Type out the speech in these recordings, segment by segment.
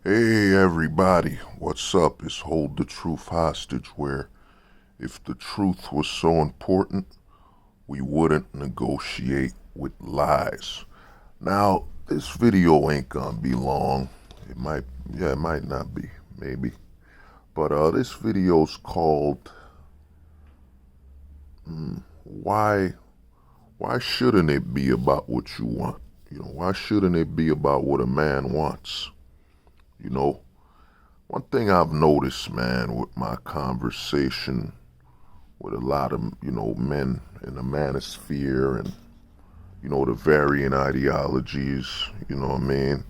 Hey everybody, what's up? It's Hold the Truth Hostage, where if the truth was so important, we wouldn't negotiate with lies. Now, this video ain't gonna be long. It might not be, maybe. But this video's called Why Why Shouldn't It Be About What You Want? Why shouldn't it be about what a man wants? You know, One thing I've noticed, man, with my conversation with a lot of, men in the manosphere and, the varying ideologies, you know what I mean?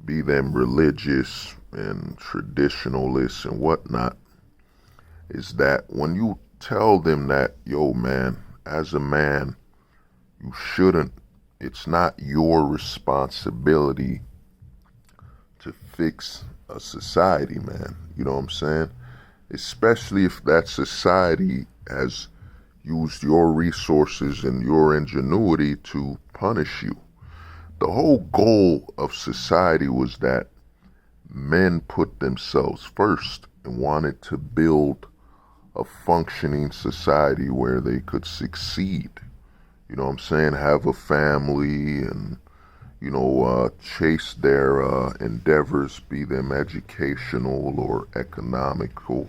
Be them religious and traditionalists and whatnot, is that when you tell them that, yo, man, as a man, you shouldn't, it's not your responsibility to fix a society, man. You know what I'm saying? Especially if that society has used your resources and your ingenuity to punish you. The whole goal of society was that men put themselves first and wanted to build a functioning society where they could succeed. You know what I'm saying? Have a family and chase their endeavors, be them educational or economical.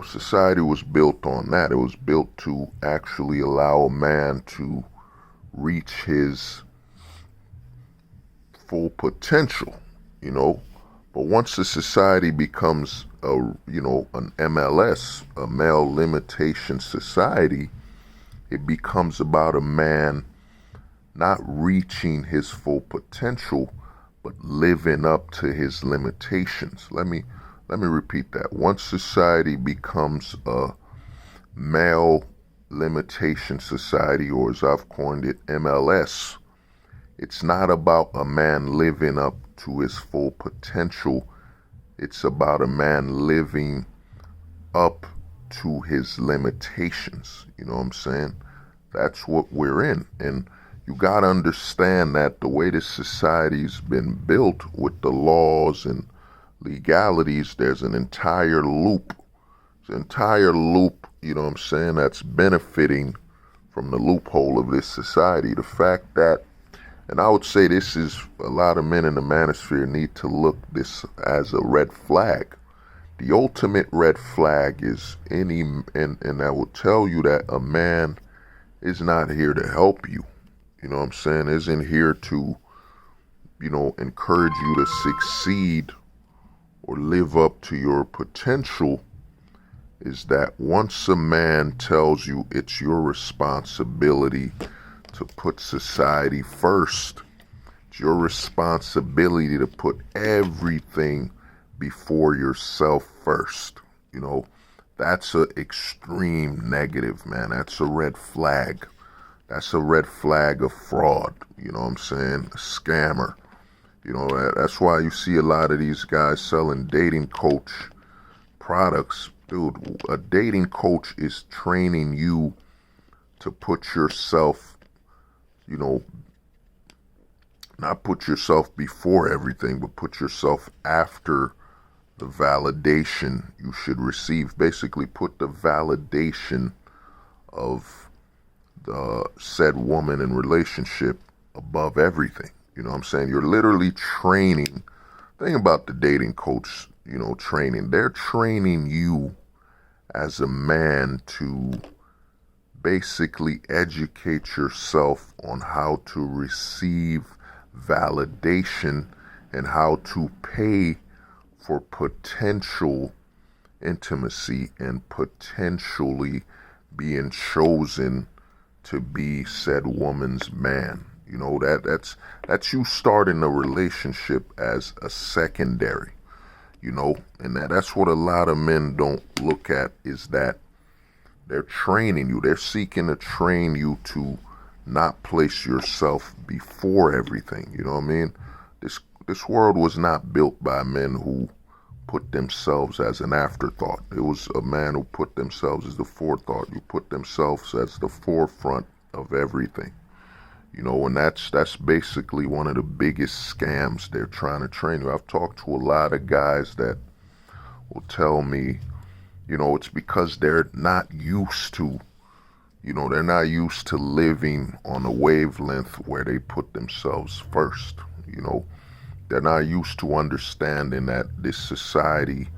Society was built on that. It was built to actually allow a man to reach his full potential, you know. But once a society becomes an MLS, a male limitation society, it becomes about a man not reaching his full potential, but living up to his limitations. Let me repeat that. Once society becomes a male limitation society, or as I've coined it, MLS, it's not about a man living up to his full potential. It's about a man living up to his limitations. You know what I'm saying? That's what we're in. And you got to understand that the way this society's been built with the laws and legalities, there's an entire loop. There's an entire loop, you know what I'm saying, that's benefiting from the loophole of this society. The fact that, and I would say this is, a lot of men in the manosphere need to look this as a red flag. The ultimate red flag is and I will tell you that a man is not here to help you. You know what I'm saying? Isn't here to, encourage you to succeed or live up to your potential. Is that once a man tells you it's your responsibility to put society first, it's your responsibility to put everything before yourself first. That's an extreme negative, man. That's a red flag. That's a red flag of fraud, you know what I'm saying? A scammer. That's why you see a lot of these guys selling dating coach products. Dude, a dating coach is training you to put yourself, not put yourself before everything, but put yourself after the validation you should receive. Basically, put the validation of the said woman in relationship above everything. You know what I'm saying? You're literally training. Think about the dating coach, training. They're training you as a man to basically educate yourself on how to receive validation and how to pay for potential intimacy and potentially being chosen to be said woman's man. That's you starting a relationship as a secondary, and that's what a lot of men don't look at, is that they're training you. They're seeking to train you to not place yourself before everything. You know what I mean? This world was not built by men who put themselves as an afterthought. It was a man who put themselves as the forethought. You put themselves as the forefront of everything. And that's basically one of the biggest scams they're trying to train you. I've talked to a lot of guys that will tell me, it's because they're not used to, they're not used to living on a wavelength where they put themselves first. They're not used to understanding that this society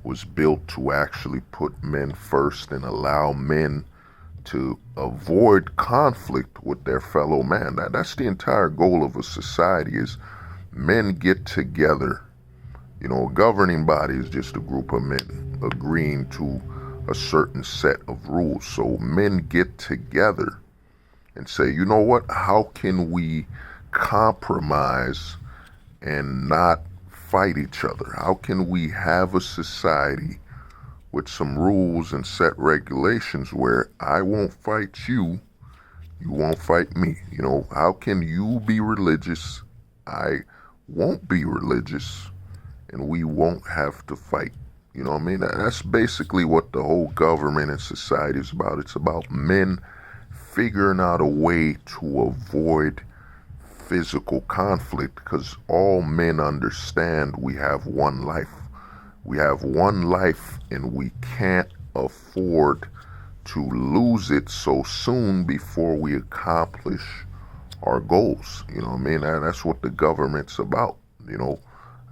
was built to actually put men first and allow men to avoid conflict with their fellow man. That's the entire goal of a society, is men get together. A governing body is just a group of men agreeing to a certain set of rules. So men get together and say, you know what, how can we compromise and not fight each other? How can we have a society with some rules and set regulations where I won't fight you, you won't fight me? How can you be religious, I won't be religious, and we won't have to fight? You know what I mean? That's basically what the whole government and society is about. It's about men figuring out a way to avoid physical conflict, because all men understand we have one life. We have one life, and we can't afford to lose it so soon before we accomplish our goals. You know what I mean? That's what the government's about.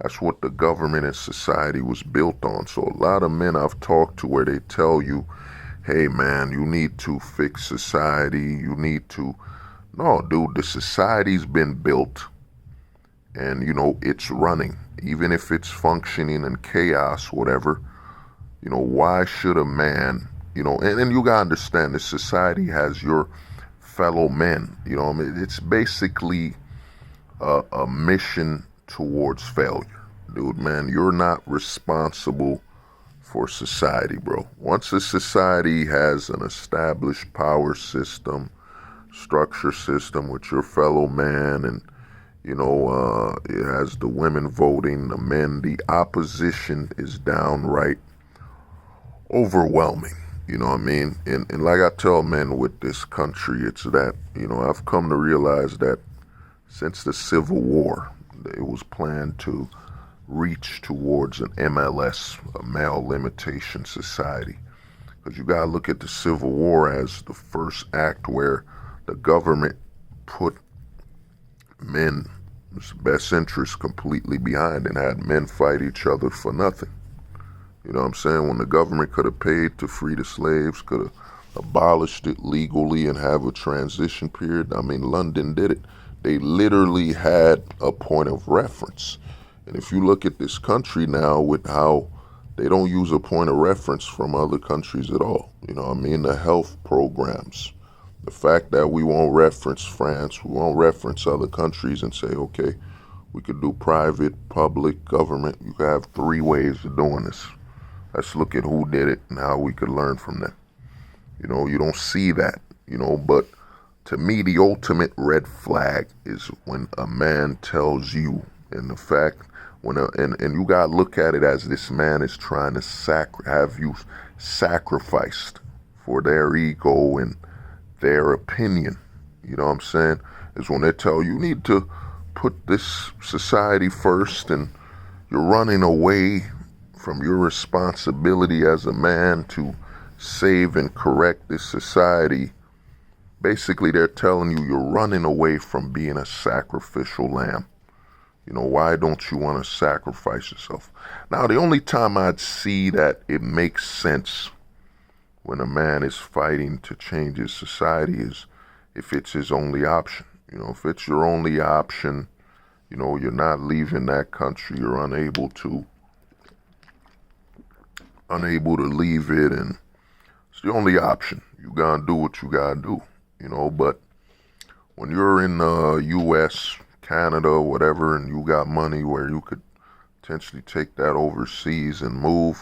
That's what the government and society was built on. So a lot of men I've talked to where they tell you, hey man, you need to fix society. You need to... No, dude, the society's been built and, it's running. Even if it's functioning in chaos, whatever, why should a man, and you gotta understand, this society has your fellow men. It's basically a mission towards failure. Dude, man, you're not responsible for society, bro. Once a society has an established power system, structure system with your fellow man, and it has the women voting, the men, the opposition is downright overwhelming. You know what I mean? And like I tell men with this country, it's that, I've come to realize that since the Civil War, it was planned to reach towards an MLS, a male limitation society. Because you gotta look at the Civil War as the first act where the government put men's best interests completely behind and had men fight each other for nothing. You know what I'm saying? When the government could have paid to free the slaves, could have abolished it legally and have a transition period. I mean, London did it. They literally had a point of reference. And if you look at this country now with how they don't use a point of reference from other countries at all. You know what I mean? The health programs, the fact that we won't reference France, we won't reference other countries and say, okay, we could do private, public, government. You could have 3 ways of doing this. Let's look at who did it and how we could learn from them. You don't see that, but to me, the ultimate red flag is when a man tells you, and the fact and you gotta look at it as this man is trying to have you sacrificed for their ego and their opinion. You know what I'm saying? Is when they tell you need to put this society first, and you're running away from your responsibility as a man to save and correct this society. Basically, they're telling you you're running away from being a sacrificial lamb. Why don't you want to sacrifice yourself? Now, the only time I'd see that it makes sense when a man is fighting to change his society is if it's his only option. If it's your only option, you're not leaving that country, you're unable to leave it, and it's the only option. You gotta do what you gotta do, but when you're in the U.S., Canada, whatever, and you got money where you could potentially take that overseas and move,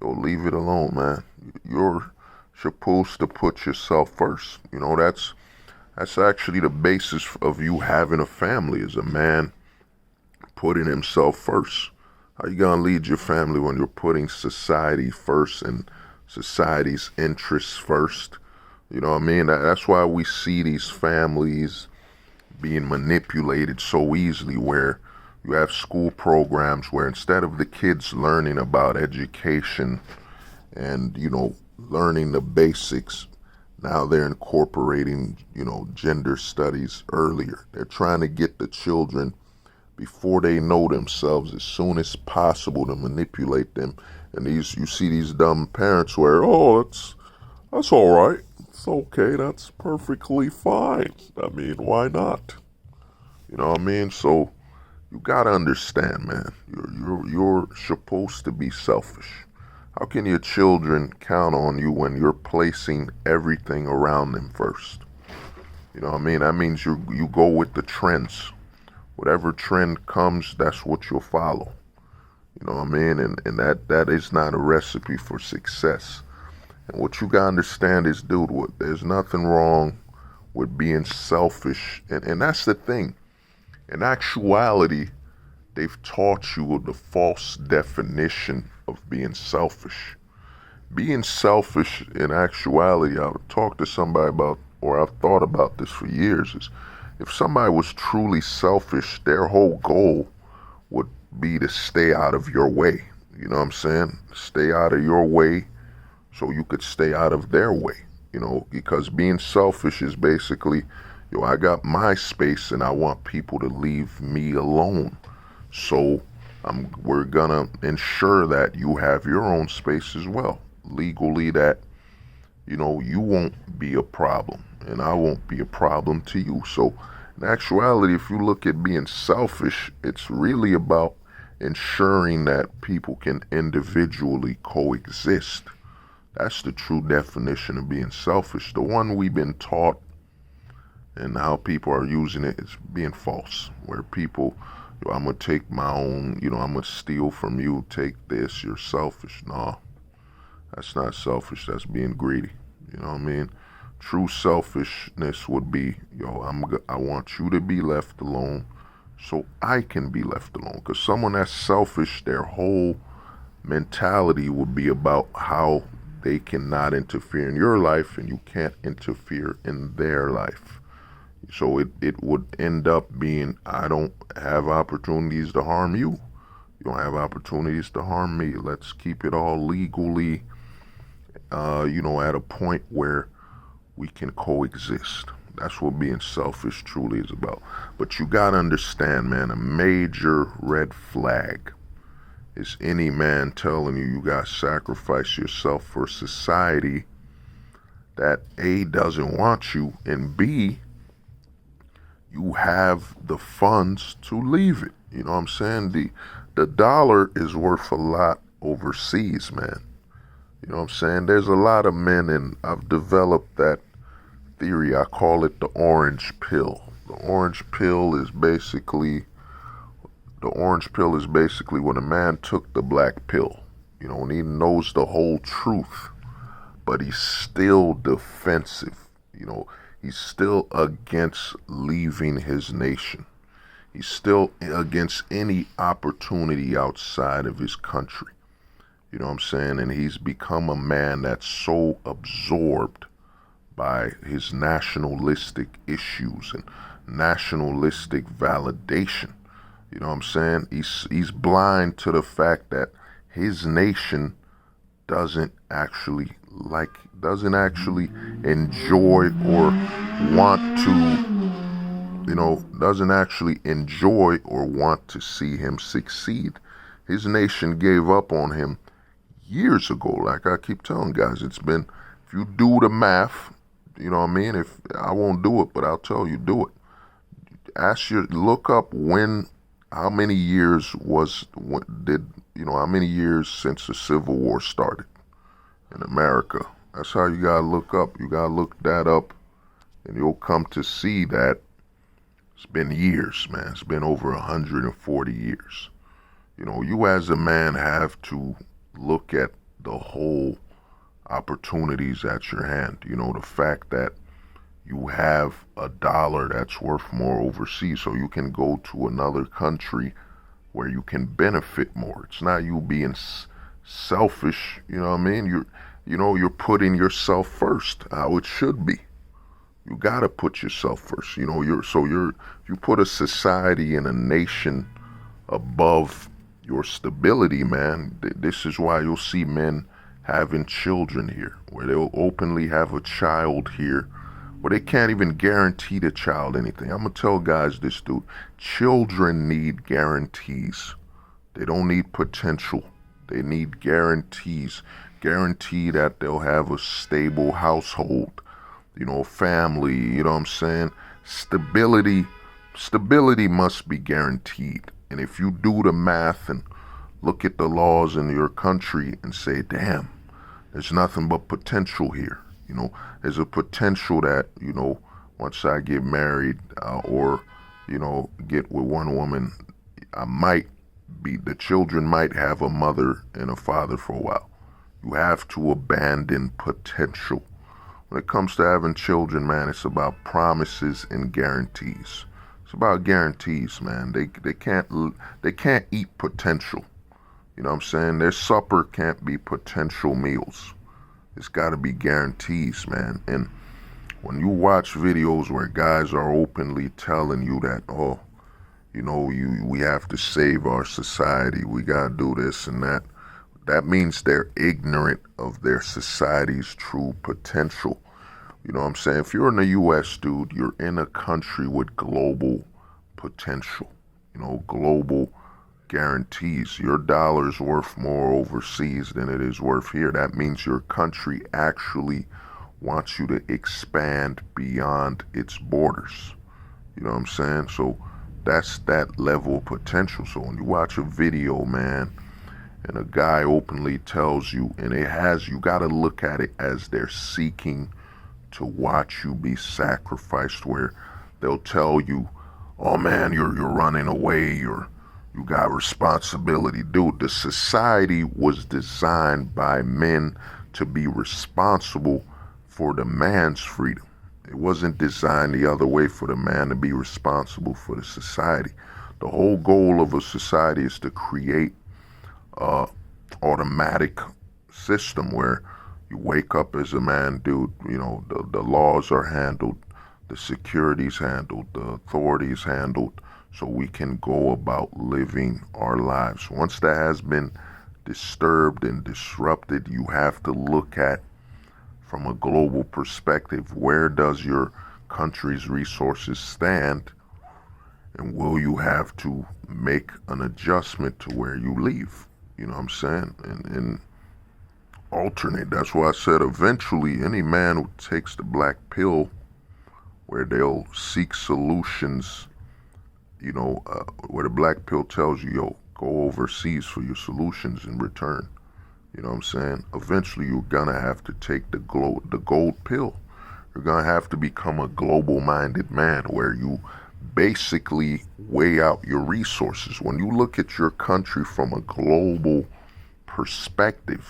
leave it alone, man. You're supposed to put yourself first. That's actually the basis of you having a family, is a man putting himself first. How you gonna lead your family when you're putting society first and society's interests first? You know what I mean? That's why we see these families being manipulated so easily, where you have school programs where instead of the kids learning about education and, learning the basics, now they're incorporating, gender studies earlier. They're trying to get the children before they know themselves as soon as possible to manipulate them. And you see these dumb parents where, oh, that's all right. It's okay. That's perfectly fine. I mean, why not? You know what I mean? So you gotta understand, man. You're supposed to be selfish. How can your children count on you when you're placing everything around them first? You know what I mean? That means you go with the trends. Whatever trend comes, that's what you'll follow. You know what I mean? And that is not a recipe for success. And what you gotta understand is, dude, there's nothing wrong with being selfish. And that's the thing. In actuality, they've taught you the false definition of being selfish. Being selfish, in actuality, I would talk to somebody about, or I've thought about this for years, is if somebody was truly selfish, their whole goal would be to stay out of your way. You know what I'm saying? Stay out of your way so you could stay out of their way. Because being selfish is basically, I got my space and I want people to leave me alone. So we're gonna ensure that you have your own space as well. Legally, that, you won't be a problem and I won't be a problem to you. So in actuality, if you look at being selfish, it's really about ensuring that people can individually coexist. That's the true definition of being selfish. The one we've been taught and how people are using it is being false, where people, I'm going to take my own, I'm going to steal from you, take this, you're selfish. No, that's not selfish, that's being greedy. You know what I mean? True selfishness would be, I want you to be left alone so I can be left alone. Because someone that's selfish, their whole mentality would be about how they cannot interfere in your life and you can't interfere in their life. So it would end up being, I don't have opportunities to harm you. You don't have opportunities to harm me. Let's keep it all legally, at a point where we can coexist. That's what being selfish truly is about. But you gotta understand, man, a major red flag is any man telling you gotta sacrifice yourself for society that A, doesn't want you, and B, you have the funds to leave it. You know what I'm saying? The dollar is worth a lot overseas, man. You know what I'm saying? There's a lot of men, and I've developed that theory. I call it the orange pill. The orange pill is basically when a man took the black pill, and he knows the whole truth, but he's still defensive. He's still against leaving his nation. He's still against any opportunity outside of his country. You know what I'm saying? And he's become a man that's so absorbed by his nationalistic issues and nationalistic validation. You know what I'm saying? He's blind to the fact that his nation doesn't actually enjoy or want to see him succeed. His nation gave up on him years ago. Like I keep telling guys, if you do the math, you know what I mean? If I won't do it, but I'll tell you, do it. Look up how many years since the Civil War started in America. That's how you gotta look up. You gotta look that up, and you'll come to see that it's been years, man. It's been over 140 years. You as a man have to look at the whole opportunities at your hand. The fact that you have a dollar that's worth more overseas, so you can go to another country where you can benefit more. It's not you being selfish, you know what I mean? You're putting yourself first, how it should be. You gotta put yourself first. You know, you put a society and a nation above your stability, man. This is why you'll see men having children here, where they'll openly have a child here, where they can't even guarantee the child anything. I'm gonna tell guys this, dude. Children need guarantees. They don't need potential. They need guarantees. Guarantee that they'll have a stable household, you know, family, you know what I'm saying? Stability must be guaranteed. And if you do the math and look at the laws in your country and say, damn, there's nothing but potential here. You know, there's a potential that, you know, once I get married or, you know, get with one woman, the children might have a mother and a father for a while. You have to abandon potential. When it comes to having children, man, it's about promises and guarantees. It's about guarantees, man. They can't eat potential. You know what I'm saying? Their supper can't be potential meals. It's got to be guarantees, man. And when you watch videos where guys are openly telling you that, oh, you know, we have to save our society, we got to do this and that, that means they're ignorant of their society's true potential. You know what I'm saying? If you're in the U.S., dude, you're in a country with global potential, you know, global guarantees. Your dollar's worth more overseas than it is worth here. That means your country actually wants you to expand beyond its borders. You know what I'm saying? So that's that level of potential. So when you watch a video, man, and a guy openly tells you, and you got to look at it as they're seeking to watch you be sacrificed, where they'll tell you, oh man, you're running away, you got responsibility. Dude, the society was designed by men to be responsible for the man's freedom. It wasn't designed the other way, for the man to be responsible for the society. The whole goal of a society is to create automatic system where you wake up as a man, dude, you know, the laws are handled, the security's handled, the authorities handled, so we can go about living our lives. Once that has been disturbed and disrupted, you have to look at, from a global perspective, where does your country's resources stand, and will you have to make an adjustment to where you leave? You know what I'm saying? And alternate. That's why I said eventually any man who takes the black pill, where they'll seek solutions, you know, where the black pill tells you, yo, go overseas for your solutions in return. You know what I'm saying? Eventually you're gonna have to take the gold pill. You're gonna have to become a global-minded man, where you basically weigh out your resources. When you look at your country from a global perspective,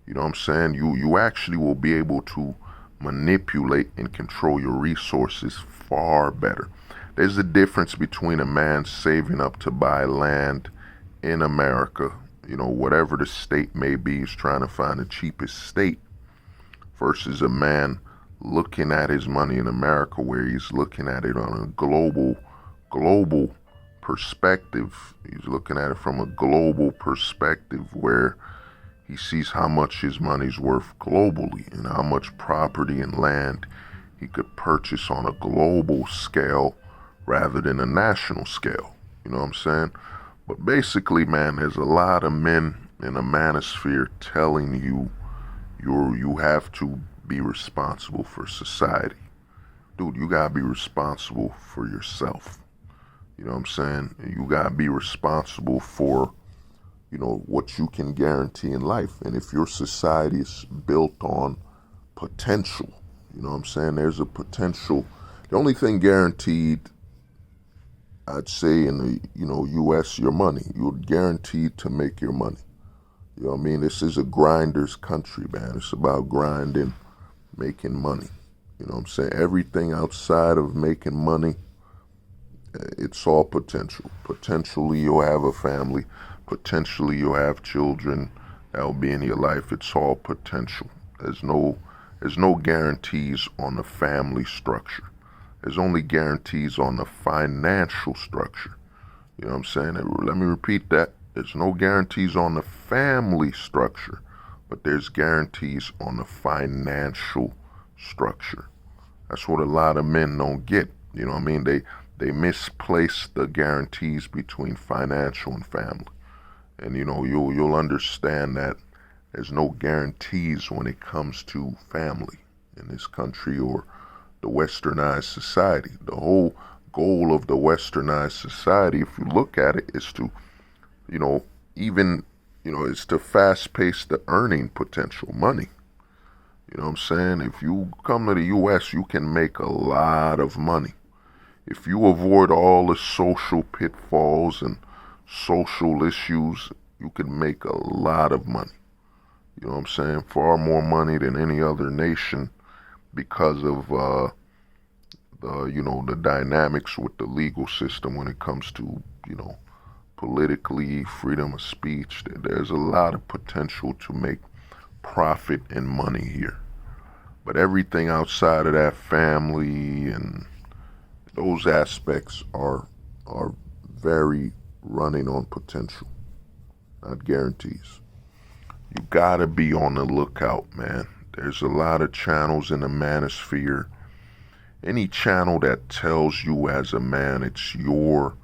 you know what I'm saying, you actually will be able to manipulate and control your resources far better. There's a difference between a man saving up to buy land in America, you know, whatever the state may be, is trying to find the cheapest state, versus a man looking at his money in America, where he's looking at it on a global perspective. He's looking at it from a global perspective, where he sees how much his money's worth globally and how much property and land he could purchase on a global scale rather than a national scale. You know what I'm saying? But basically, man, there's a lot of men in a manosphere telling you you have to be responsible for society. Dude, you gotta be responsible for yourself. You know what I'm saying? You gotta be responsible for, you know, what you can guarantee in life. And if your society is built on potential, you know what I'm saying, there's a potential. The only thing guaranteed, I'd say, in the, you know, U.S., your money. You're guaranteed to make your money. You know what I mean? This is a grinder's country, man. It's about grinding, making money. You know what I'm saying? Everything outside of making money, it's all potential. Potentially you'll have a family. Potentially you'll have children that'll be in your life. It's all potential. There's There's no guarantees on the family structure. There's only guarantees on the financial structure. You know what I'm saying? Let me repeat that. There's no guarantees on the family structure, but there's guarantees on the financial structure. That's what a lot of men don't get. You know what I mean? They misplace the guarantees between financial and family. And you'll understand that there's no guarantees when it comes to family in this country or the westernized society. The whole goal of the westernized society, if you look at it, is to, is to fast pace the earning potential, money. You know what I'm saying? If you come to the US, you can make a lot of money. If you avoid all the social pitfalls and social issues, you can make a lot of money. You know what I'm saying? Far more money than any other nation because of the dynamics with the legal system when it comes to, politically, freedom of speech. There's a lot of potential to make profit and money here. But everything outside of that, family and those aspects are very running on potential, not guarantees. You gotta be on the lookout, man. There's a lot of channels in the manosphere. Any channel that tells you as a man it's your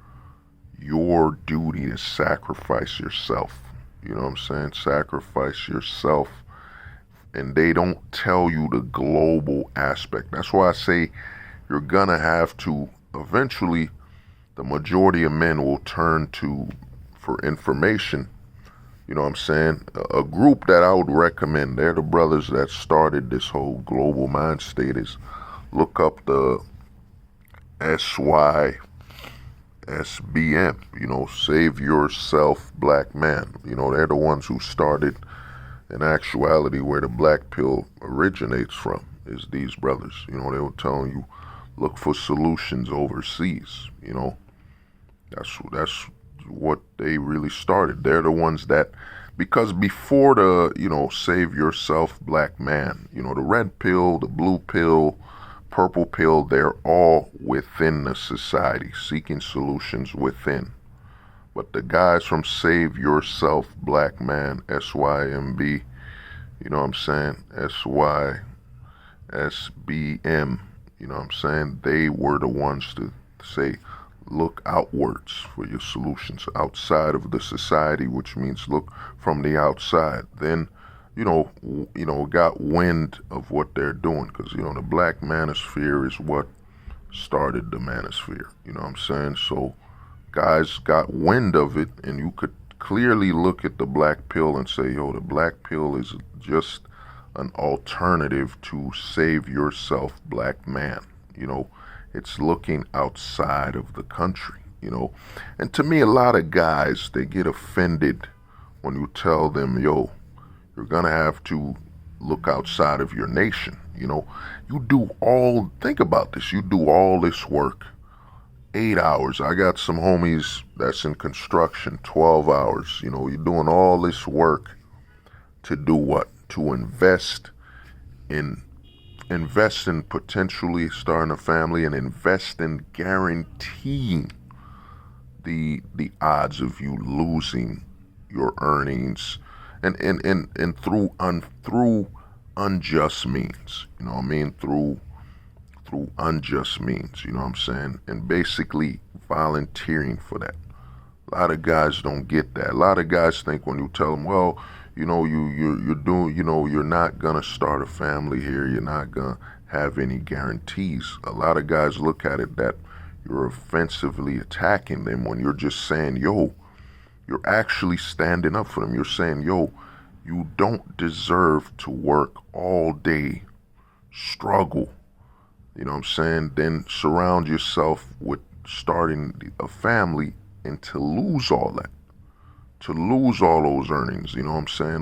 duty to sacrifice yourself. You know what I'm saying? Sacrifice yourself. And they don't tell you the global aspect. That's why I say you're gonna have to, eventually, the majority of men will turn to, for information. You know what I'm saying? A group that I would recommend, they're the brothers that started this whole global mind state, is look up the SYSBM, Save Yourself Black Man. They're the ones who started, in actuality, where the black pill originates from, is these brothers. They were telling you, look for solutions overseas. That's what they really started. They're the ones that, because before the, Save Yourself Black Man, the red pill, the blue pill, purple pill, they're all within the society, seeking solutions within. But the guys from Save Yourself Black Man, SYMB, you know what I'm saying, SYSBM, you know what I'm saying, they were the ones to say, look outwards for your solutions outside of the society, which means look from the outside. Then, got wind of what they're doing, because, the black manosphere is what started the manosphere. You know what I'm saying? So guys got wind of it, and you could clearly look at the black pill and say, the black pill is just an alternative to Save Yourself Black Man. It's looking outside of the country, And to me, a lot of guys, they get offended when you tell them, you're gonna have to look outside of your nation. Think about this, you do all this work, 8 hours. I got some homies that's in construction, 12 hours. You're doing all this work to do what? To invest in potentially starting a family, and invest in guaranteeing the odds of you losing your earnings and through unjust means. Through unjust means, you know what I'm saying? And basically volunteering for that. A lot of guys don't get that. A lot of guys think when you tell them, well, you're doing, you're not gonna start a family here, you're not gonna have any guarantees. A lot of guys look at it that you're offensively attacking them, when you're just saying, you're actually standing up for them. You're saying, you don't deserve to work all day, struggle, you know what I'm saying, then surround yourself with starting a family, and to lose all that. To lose all those earnings, you know what I'm saying?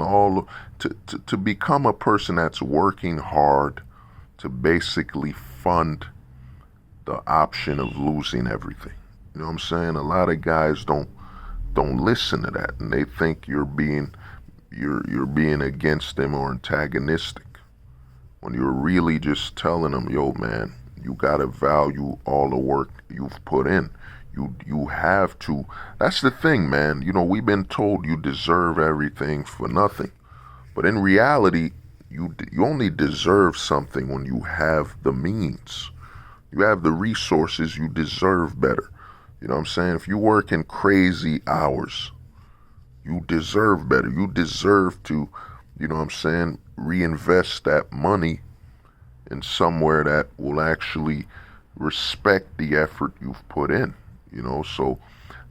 To become a person that's working hard to basically fund the option of losing everything. You know what I'm saying? A lot of guys don't listen to that, and they think you're being against them or antagonistic. when you're really just telling them, yo, man, you gotta value all the work you've put in. You have to. That's the thing, man. We've been told you deserve everything for nothing, but in reality, you only deserve something when you have the means. You have the resources. You deserve better. You know what I'm saying? If you work in crazy hours, you deserve better. You deserve to, you know what I'm saying, reinvest that money in somewhere that will actually respect the effort you've put in. So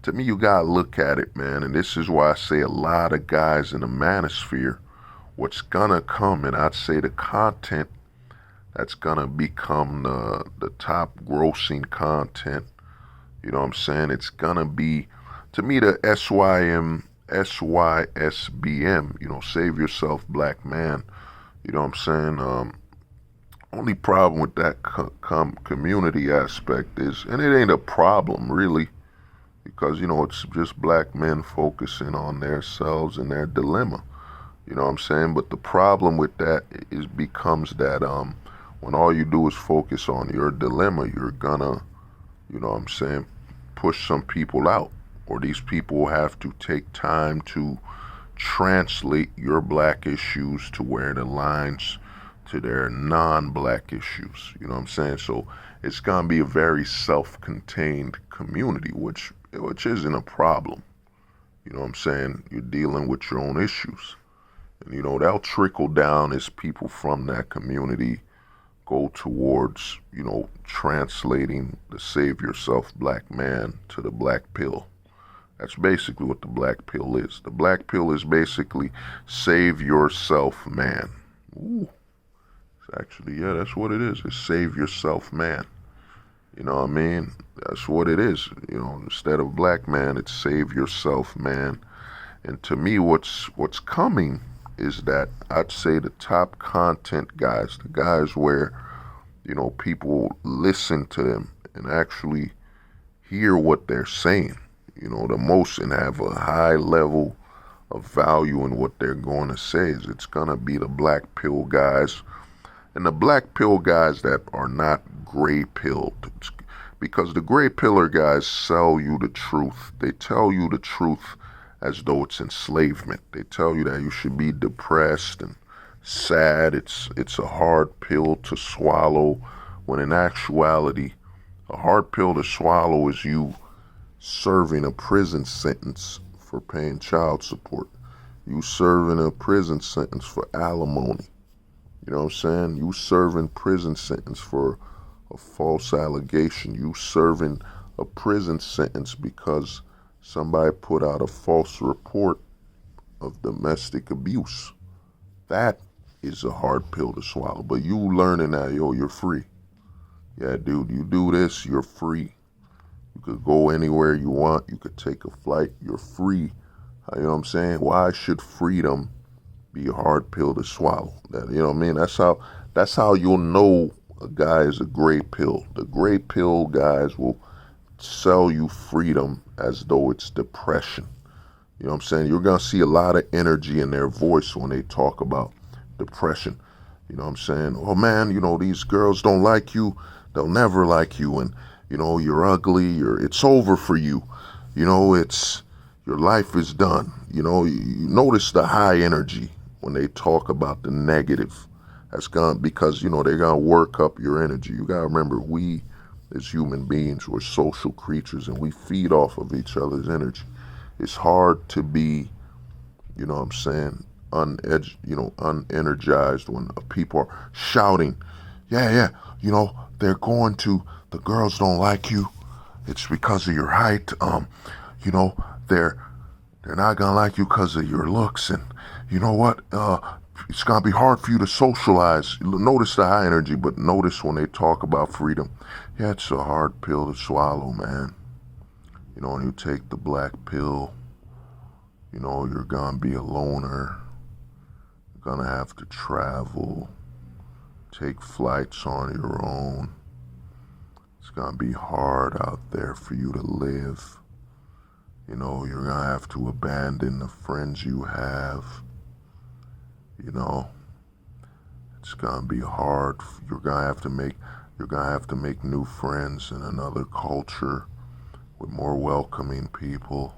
to me, you gotta look at it, man. And this is why I say a lot of guys in the manosphere, what's gonna come, and I'd say the content that's gonna become the top grossing content, you know what I'm saying? It's gonna be, to me, the SYSBM, save yourself, black man. You know what I'm saying? Only problem with that community aspect is, and it ain't a problem really, because it's just black men focusing on themselves and their dilemma. You know what I'm saying? But the problem with that becomes that when all you do is focus on your dilemma, you're gonna, you know what I'm saying, push some people out, or these people have to take time to translate your black issues to where it aligns to their non-black issues. You know what I'm saying? So it's gonna be a very self-contained community, which isn't a problem. You know what I'm saying? You're dealing with your own issues. And that'll trickle down as people from that community go towards, translating the save yourself black man to the black pill. That's basically what the black pill is. The black pill is basically save yourself man. Ooh. Actually, yeah, that's what it is. It's save yourself man. You know what I mean? That's what it is. Instead of black man, it's save yourself man. And to me, what's coming is that I'd say the top content guys, the guys where, people listen to them and actually hear what they're saying, the most, and have a high level of value in what they're going to say, is it's going to be the black pill guys. And the black pill guys that are not gray pilled, because the gray pillar guys sell you the truth. They tell you the truth as though it's enslavement. They tell you that you should be depressed and sad. It's a hard pill to swallow, when in actuality, a hard pill to swallow is you serving a prison sentence for paying child support. You serving a prison sentence for alimony. You know what I'm saying? You serving prison sentence for a false allegation. You serving a prison sentence because somebody put out a false report of domestic abuse. That is a hard pill to swallow. But you learning that, you're free. Yeah, dude, you do this, you're free. You could go anywhere you want. You could take a flight. You're free. You know what I'm saying? Why should freedom be a hard pill to swallow? That, you know what I mean? That's how you'll know a guy is a gray pill. The gray pill guys will sell you freedom as though it's depression. You know what I'm saying? You're going to see a lot of energy in their voice when they talk about depression. You know what I'm saying? Oh man, these girls don't like you. They'll never like you. And, you're ugly. It's over for you. It's, your life is done. You notice the high energy when they talk about the negative. That's gone because, they're going to work up your energy. You got to remember, we as human beings, we're social creatures and we feed off of each other's energy. It's hard to be, you know what I'm saying, unenergized when people are shouting, yeah, they're going to, the girls don't like you. It's because of your height. They're not gonna like you because of your looks, and you know what? It's gonna be hard for you to socialize. Notice the high energy, but notice when they talk about freedom. Yeah, it's a hard pill to swallow, man. When you take the black pill, you're gonna be a loner. You're gonna have to travel, take flights on your own. It's gonna be hard out there for you to live. You're gonna have to abandon the friends you have. It's It's gonna be hard. You're gonna have to make new friends in another culture with more welcoming people.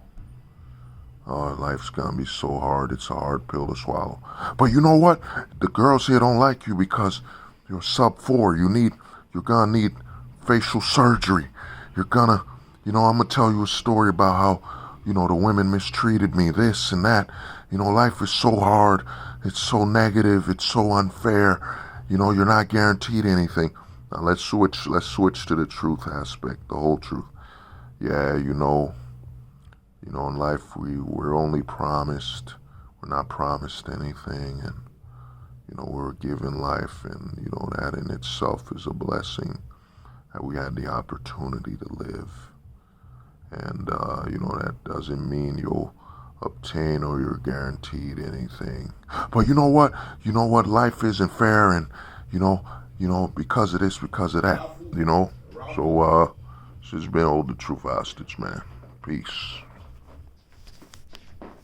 Oh, life's gonna be so hard. It's a hard pill to swallow. But you know what? The girls here don't like you because you're sub 4. You're gonna need facial surgery. You're gonna, I'm gonna tell you a story about how, the women mistreated me, this and that. Life is so hard. It's so negative. It's so unfair. You're not guaranteed anything. Now let's switch to the truth aspect, the whole truth. Yeah, in life we're only promised. We're not promised anything, and we're given life, and that in itself is a blessing that we had the opportunity to live. And that doesn't mean you'll obtain or you're guaranteed anything. But you know what? Life isn't fair, and because of this, because of that. So this has been Old the Truth Hostage, man. Peace.